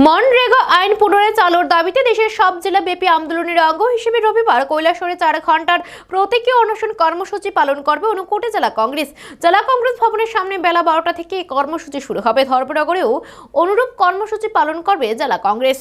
মনরেগা আইন পুনরায় চালুর দাবিতে দেশের সব জেলাব্যাপী আন্দোলনের অঙ্গ হিসেবে রবিবার কৈলাসহরে 4 ঘন্টার প্রতীকী অনশন কর্মসূচি পালন করবে ঊনকোটি জেলা কংগ্রেস। জেলা কংগ্রেস ভবনের সামনে বেলা 12টা থেকে এই কর্মসূচি শুরু হবে। ধর্মনগরেও অনুরূপ কর্মসূচি পালন করবে জেলা কংগ্রেস।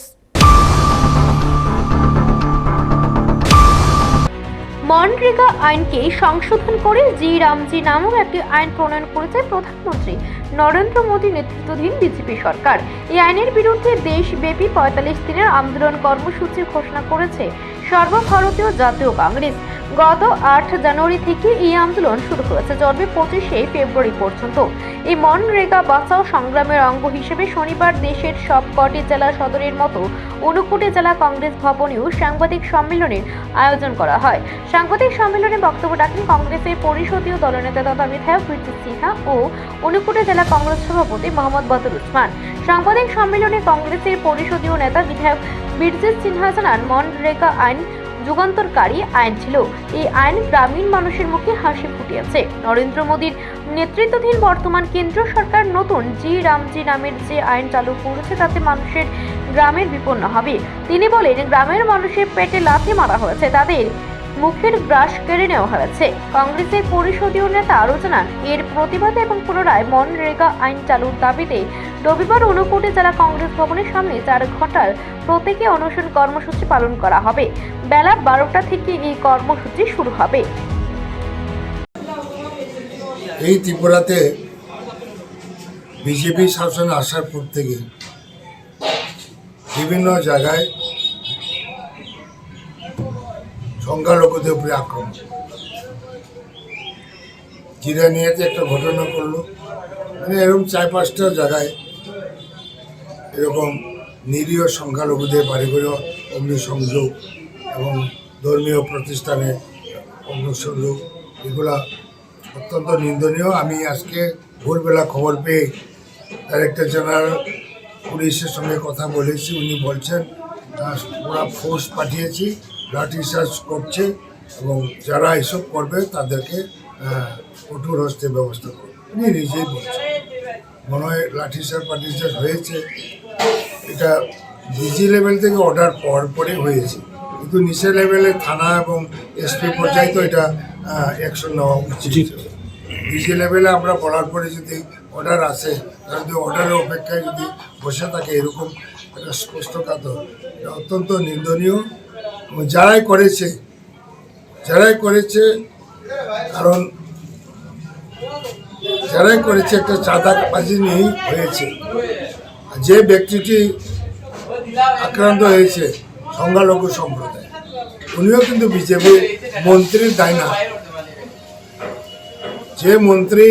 মনরেগা আইনকে সংশোধন করে জি রামজি নামক একটি আইন প্রণয়ন করেছে প্রধানমন্ত্রী নরেন্দ্র মোদী নেতৃত্বাধীন বিজেপি সরকার। এই আইনের বিরুদ্ধে দেশব্যাপী 45 দিনের আন্দোলন কর্মসূচি ঘোষণা করেছে সর্বভারতীয় জাতীয় কংগ্রেস। গত 8 জানুয়ারি থেকে এই আন্দোলন শুরু হয়েছে, চলবে 25শে ফেব্রুয়ারি পর্যন্ত। এই মনরেগা বাঁচাও সংগ্রামের অঙ্গ হিসেবে শনিবার দেশের সবকটি জেলা সদরের মতো ঊনকোটি জেলা কংগ্রেস ভবনেও সাংবাদিক সম্মেলনের আয়োজন করা হয়। সাংবাদিক সম্মেলনে বক্তব্য রাখেন কংগ্রেসের পরিষদীয় দলনেতা তথা বিধায়ক বীরজিৎ সিনহা ও ঊনকোটি জেলা কংগ্রেস সভাপতি মোহাম্মদ বদর উসমান। সাংবাদিক সম্মেলনে কংগ্রেসের পরিষদীয় নেতা বিধায়ক বীরজিৎ সিনহা জানান, মনরেগা আইন যুগান্তকারী আইন ছিল। এই আইন গ্রামীণ মানুষের মুখে হাসি ফুটিয়েছে। নরেন্দ্র মোদীর নেতৃত্বাধীন বর্তমান কেন্দ্র সরকার নতুন জি রামজি নামের যে আইন চালু করেছে তাতে মানুষের গ্রামের বিপন্ন হবে। তিনি বলেন, গ্রামের মানুষের পেটে লাথি মারা হয়েছে, তাদের মুখের গ্রাস কেড়ে নেওয়া হয়েছে। কংগ্রেসের পরিষদীয় নেতা আরও জানান, এর প্রতিবাদে এবং পুনরায় মনরেগা আইন চালুর দাবিতে রবিবার ঊনকোটি জেলা কংগ্রেস ভবনের সামনে 4 ঘন্টার প্রতীকী অনশন কর্মসূচি পালন করা হবে। বেলা 12টা থেকে এই কর্মসূচি শুরু হবে। এই ত্রিপুরাতে বিজেপি শাসন আসার পর থেকে বিভিন্ন জায়গায় সংখ্যালঘুদের উপরে আক্রমণ। জিরানিয়াতে একটা ঘটনা করলো, মানে এরকম 4-5টা জায়গায় এরকম নিরীহ সংখ্যালঘুদের বাড়ি করে অগ্নিসংযোগ এবং ধর্মীয় প্রতিষ্ঠানে অগ্নিসংযোগ, এগুলা অত্যন্ত নিন্দনীয়। আমি আজকে ভোরবেলা খবর পেয়ে ডাইরেক্টর জেনারেল পুলিশের সঙ্গে কথা বলেছি। উনি বলছেন ওরা ফোর্স পাঠিয়েছি, লাঠিচার্জ করছে এবং যারা এসব করবে তাদেরকে কঠোর হস্তের ব্যবস্থা করবে। উনি নিজেই বলছেন, মনে হয় লাঠিচার্জ হয়েছে। এটা ডিজি লেভেল থেকে অর্ডার পাওয়ার পরে হয়েছে, কিন্তু নিচে লেভেলে থানা এবং এসপি পর্যায়ে তো এটা অ্যাকশন নেওয়া উচিত। ডিজি লেভেলে আমরা বলার পরে যদি অর্ডার আসে, তারা যদি অর্ডারের অপেক্ষায় যদি বসে থাকে, এরকম একটা স্পষ্ট কথা, এটা অত্যন্ত নিন্দনীয়। যারাই করেছে কারণ যারাই করেছে একটা চাঁদাবাজি নিয়েই হয়েছে। যে ব্যক্তিটি আক্রান্ত হয়েছে সংখ্যালঘু সম্প্রদায়, উনিও কিন্তু বিজেপি মন্ত্রীর দায় না। যে মন্ত্রী